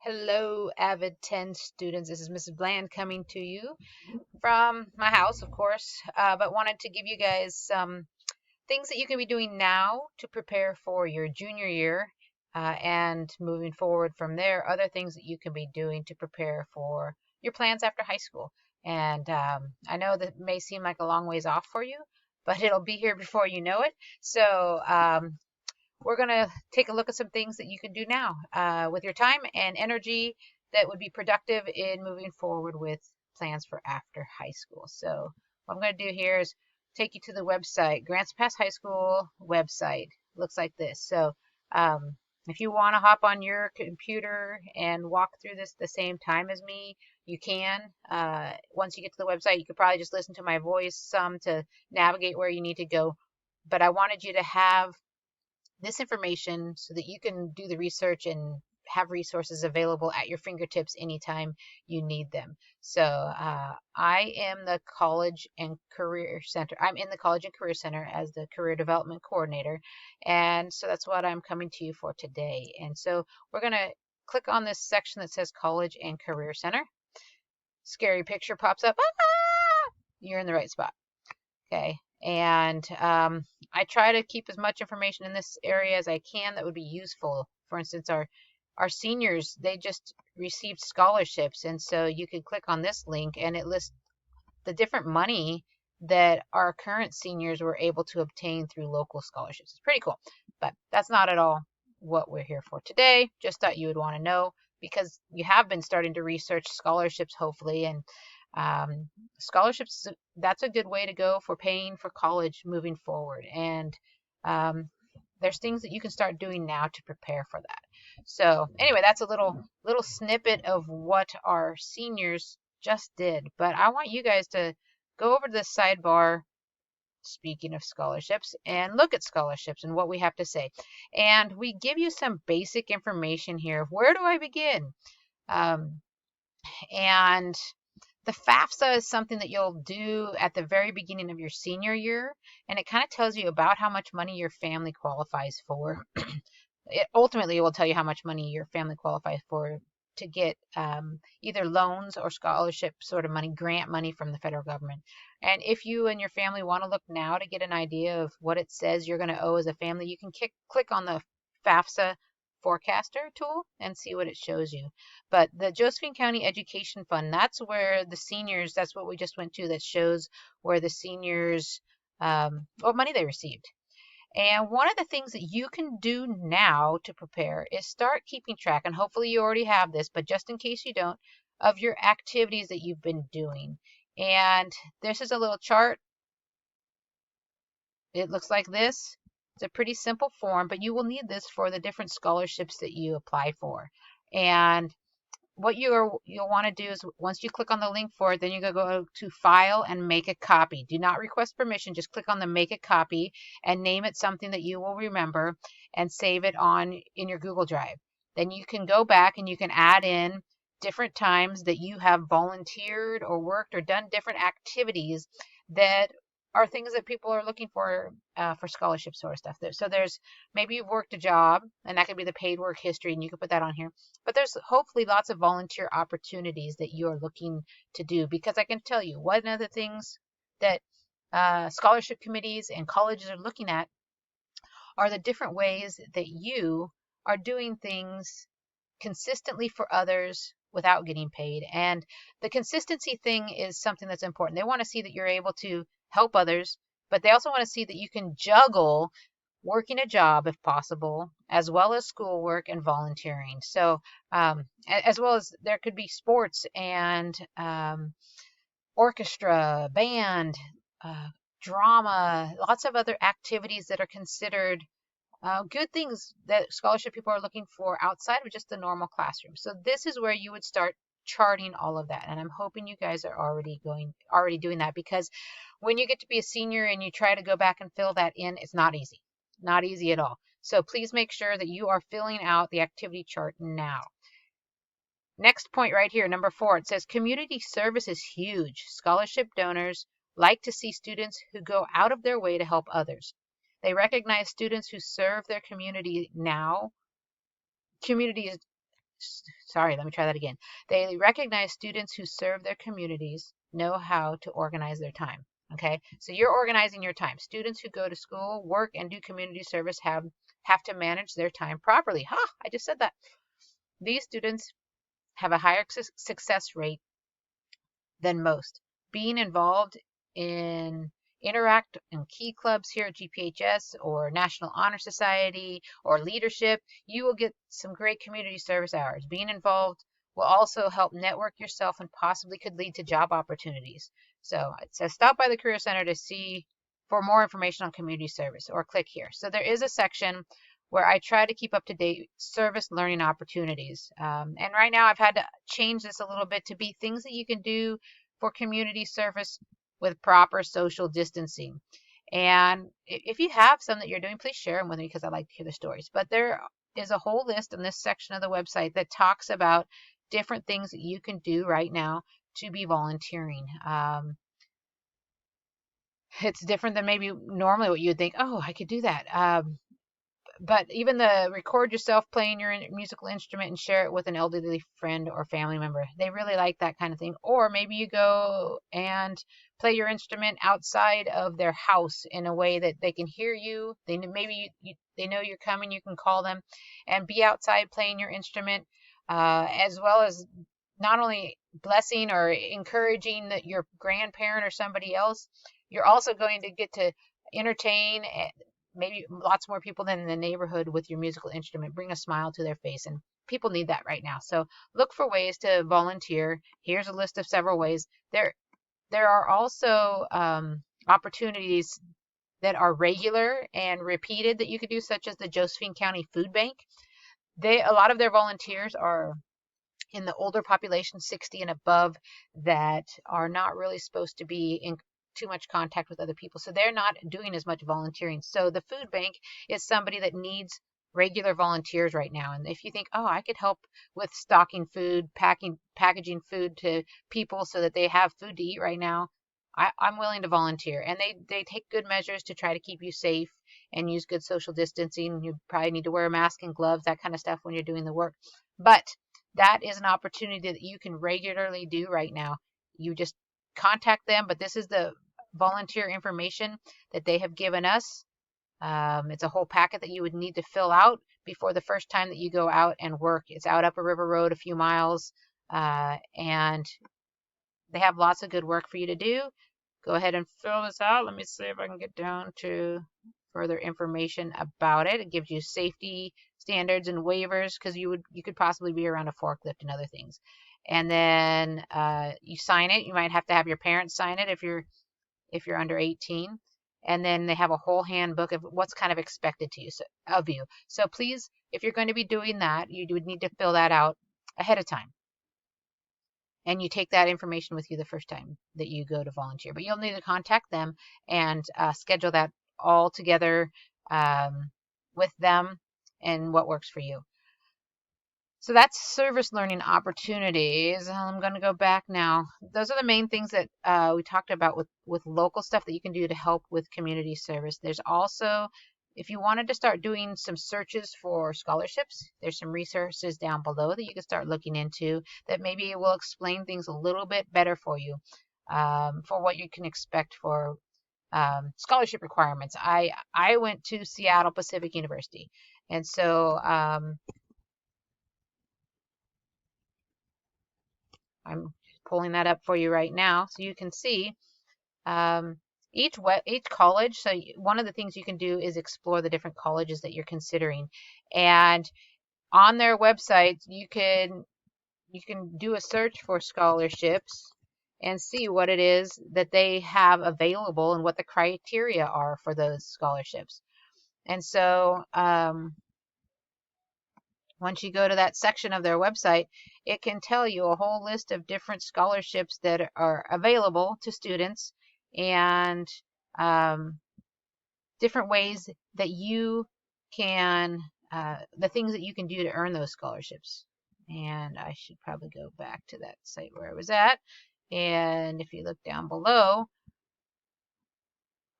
Hello, AVID 10 students. This is Mrs. Bland coming to you from my house, of course, but wanted to give you guys some things that you can be doing now to prepare for your junior year and moving forward from there, other things that you can be doing to prepare for your plans after high school. And I know that may seem like a long ways off for you, but it'll be here before you know it. So we're going to take a look at some things that you can do now with your time and energy that would be productive in moving forward with plans for after high school. So what I'm going to do here is take you to the website, Grants Pass High School website. Looks like this. So if you want to hop on your computer and walk through this the same time as me, you can. Once you get to the website, you could probably just listen to my voice some to navigate where you need to go. But I wanted you to have this information so that you can do the research and have resources available at your fingertips anytime you need them. So I am the College and Career Center. I'm in the College and Career Center as the Career Development Coordinator. And so that's what I'm coming to you for today. And so we're going to click on this section that says College and Career Center. Scary picture pops up. Ah! You're in the right spot. Okay. And I try to keep as much information in this area as I can that would be useful. For instance, our seniors, they just received scholarships, and so you can click on this link and it lists the different money that our current seniors were able to obtain through local scholarships. It's pretty cool, but that's not at all what we're here for today. Just thought you would want to know because you have been starting to research scholarships, hopefully, and scholarships, that's a good way to go for paying for college moving forward. And there's things that you can start doing now to prepare for that. So anyway, that's a little snippet of what our seniors just did. But I want you guys to go over to the sidebar, speaking of scholarships, and look at scholarships and what we have to say. And we give you some basic information here. Where do I begin? And the FAFSA is something that you'll do at the very beginning of your senior year, and it kind of tells you about how much money your family qualifies for. Ultimately, it will tell you how much money your family qualifies for to get either loans or scholarship sort of money, grant money from the federal government. And if you and your family want to look now to get an idea of what it says you're going to owe as a family, you can click on the FAFSA forecaster tool and see what it shows you. But the Josephine County Education Fund, that's where the seniors, that's what we just went to, that shows where the seniors, what money they received. And one of the things that you can do now to prepare is start keeping track, and hopefully you already have this, but just in case you don't, of your activities that you've been doing. And this is a little chart. It looks like this. It's a pretty simple form, but you will need this for the different scholarships that you apply for. And what you'll want to do is once you click on the link for it, then you're going to go to File and Make a Copy. Do not request permission. Just click on the Make a Copy and name it something that you will remember and save it in your Google Drive. Then you can go back and you can add in different times that you have volunteered or worked or done different activities that are things that people are looking for scholarship sort of stuff. So there's maybe you've worked a job, and that could be the paid work history, and you can put that on here. But there's hopefully lots of volunteer opportunities that you are looking to do, because I can tell you one of the things that scholarship committees and colleges are looking at are the different ways that you are doing things consistently for others without getting paid. And the consistency thing is something that's important. They want to see that you're able to help others, but they also want to see that you can juggle working a job if possible, as well as schoolwork and volunteering. So as well as there could be sports and orchestra, band, drama, lots of other activities that are considered good things that scholarship people are looking for outside of just the normal classroom. So this is where you would start charting all of that. And I'm hoping you guys are already doing that, because when you get to be a senior and you try to go back and fill that in, it's not easy. Not easy at all. So please make sure that you are filling out the activity chart now. Next point right here, number 4, it says community service is huge. Scholarship donors like to see students who go out of their way to help others. They recognize students who serve their community now. Community sorry, let me try that again. They recognize students who serve their communities know how to organize their time. Okay, so you're organizing your time. Students who go to school, work, and do community service have to manage their time properly. I just said that. These students have a higher success rate than most. Being involved in interact in key clubs here at GPHS or National Honor Society or leadership, you will get some great community service hours. Being involved will also help network yourself and possibly could lead to job opportunities. So it says stop by the Career Center to see for more information on community service or click here. So there is a section where I try to keep up to date service learning opportunities. And right now I've had to change this a little bit to be things that you can do for community service with proper social distancing. And if you have some that you're doing, please share them with me because I like to hear the stories. But there is a whole list in this section of the website that talks about different things that you can do right now to be volunteering. It's different than maybe normally what you would think, oh, I could do that. But even the record yourself playing your musical instrument and share it with an elderly friend or family member. They really like that kind of thing. Or maybe you go and play your instrument outside of their house in a way that they can hear you. They they know you're coming. You can call them and be outside playing your instrument, as well as not only blessing or encouraging your grandparent or somebody else. You're also going to get to entertain maybe lots more people than in the neighborhood with your musical instrument. Bring a smile to their face, and people need that right now. So look for ways to volunteer. Here's a list of several ways. There are also opportunities that are regular and repeated that you could do, such as the Josephine County Food Bank. A lot of their volunteers are in the older population, 60 and above, that are not really supposed to be in too much contact with other people. So they're not doing as much volunteering. So the food bank is somebody that needs regular volunteers right now. And if you think, oh, I could help with stocking food, packaging food to people so that they have food to eat right now, I'm willing to volunteer. And they take good measures to try to keep you safe and use good social distancing. You probably need to wear a mask and gloves, that kind of stuff when you're doing the work. But that is an opportunity that you can regularly do right now. You just contact them, but this is the volunteer information that they have given us. It's a whole packet that you would need to fill out before the first time that you go out and work. It's out Upper River Road a few miles, and they have lots of good work for you to do. Go ahead and fill this out. Let me see if I can get down to further information about it. It gives you safety standards and waivers because you could possibly be around a forklift and other things. And then you sign it. You might have to have your parents sign it if you're under 18. And then they have a whole handbook of what's kind of expected of you. So please, if you're going to be doing that, you would need to fill that out ahead of time. And you take that information with you the first time that you go to volunteer. But you'll need to contact them and schedule that all together with them and what works for you. So that's service learning opportunities. I'm going to go back now. Those are the main things that we talked about with local stuff that you can do to help with community service. There's also, if you wanted to start doing some searches for scholarships, there's some resources down below that you can start looking into that maybe will explain things a little bit better for you, for what you can expect for scholarship requirements. I went to Seattle Pacific University, and so I'm pulling that up for you right now so you can see each college. So one of the things you can do is explore the different colleges that you're considering, and on their website you can do a search for scholarships and see what it is that they have available and what the criteria are for those scholarships. And so once you go to that section of their website, it can tell you a whole list of different scholarships that are available to students and different ways that you can, the things that you can do to earn those scholarships. And I should probably go back to that site where I was at. And if you look down below,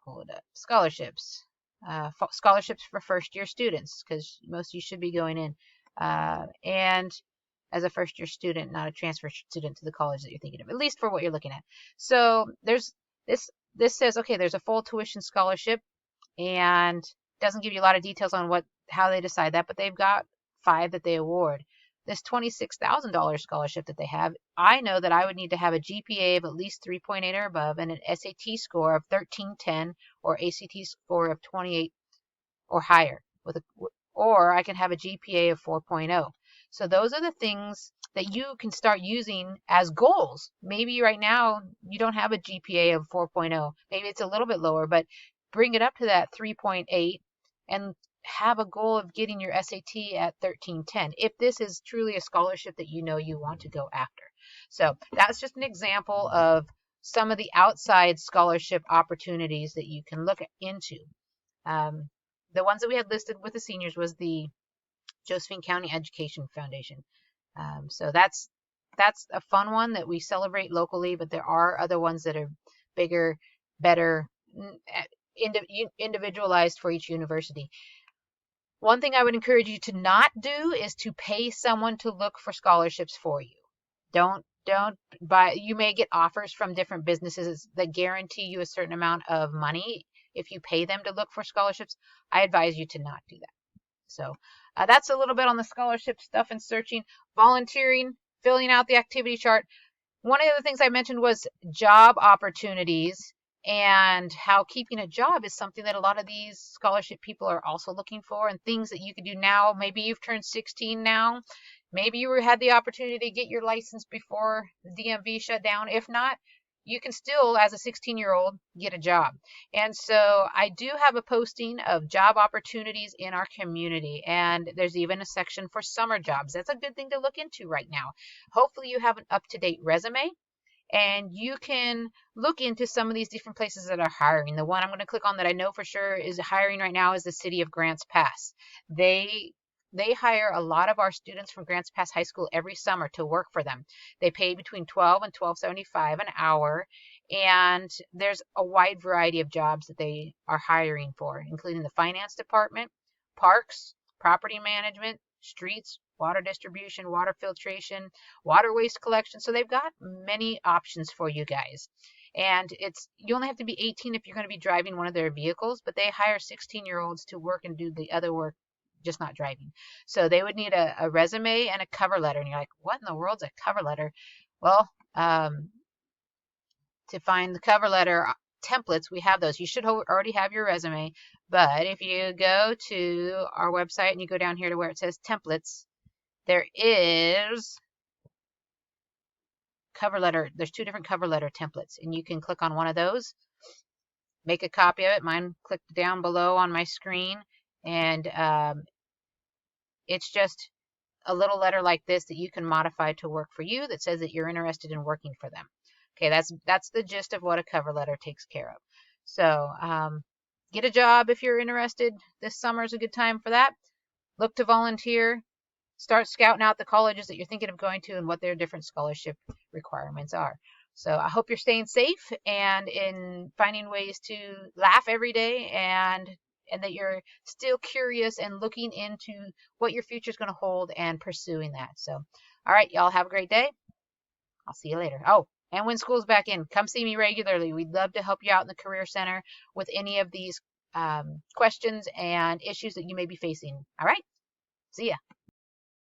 pull it up, scholarships. Scholarships for first year students, because most of you should be going in. And as a first-year student, not a transfer student to the college that you're thinking of, at least for what you're looking at. So there's this says, okay, there's a full tuition scholarship, and doesn't give you a lot of details on how they decide that, but they've got 5 that they award. This $26,000 scholarship that they have, I know that I would need to have a GPA of at least 3.8 or above and an SAT score of 1310 or ACT score of 28 or higher, or I can have a GPA of 4.0. So those are the things that you can start using as goals. Maybe right now you don't have a GPA of 4.0. Maybe it's a little bit lower, but bring it up to that 3.8 and have a goal of getting your SAT at 1310 if this is truly a scholarship that you know you want to go after. So that's just an example of some of the outside scholarship opportunities that you can look into. The ones that we had listed with the seniors was the Josephine County Education Foundation. So that's a fun one that we celebrate locally, but there are other ones that are bigger, better, individualized for each university. One thing I would encourage you to not do is to pay someone to look for scholarships for you. Don't buy. You may get offers from different businesses that guarantee you a certain amount of money if you pay them to look for scholarships. I advise you to not do that. So that's a little bit on the scholarship stuff and searching, volunteering, filling out the activity chart. One of the things I mentioned was job opportunities and how keeping a job is something that a lot of these scholarship people are also looking for, and things that you can do now. Maybe you've turned 16 now. Maybe you had the opportunity to get your license before the DMV shut down. If not, you can still, as a 16-year-old, get a job. And so I do have a posting of job opportunities in our community, and there's even a section for summer jobs. That's a good thing to look into right now. Hopefully you have an up-to-date resume, and you can look into some of these different places that are hiring. The one I'm going to click on that I know for sure is hiring right now is the city of Grants Pass. They hire a lot of our students from Grants Pass High School every summer to work for them. They pay between $12 and $12.75 an hour, and there's a wide variety of jobs that they are hiring for, including the finance department, parks, property management, streets, water distribution, water filtration, water waste collection. So they've got many options for you guys. And you only have to be 18 if you're going to be driving one of their vehicles, but they hire 16-year-olds to work and do the other work, just not driving. So they would need a resume and a cover letter. And you're like, what in the world's a cover letter? Well, to find the cover letter templates, we have those. You should already have your resume, but if you go to our website and you go down here to where it says templates, there is cover letter. There's 2 different cover letter templates, and you can click on one of those, make a copy of it. Mine clicked down below on my screen, and it's just a little letter like this that you can modify to work for you that says that you're interested in working for them. Okay, that's the gist of what a cover letter takes care of. So get a job if you're interested. This summer is a good time for that. Look to volunteer. Start scouting out the colleges that you're thinking of going to and what their different scholarship requirements are. So I hope you're staying safe and in finding ways to laugh every day, and that you're still curious and looking into what your future is going to hold and pursuing that. So, all right, y'all have a great day. I'll see you later. Oh, and when school's back in, come see me regularly. We'd love to help you out in the Career Center with any of these questions and issues that you may be facing. All right, see ya.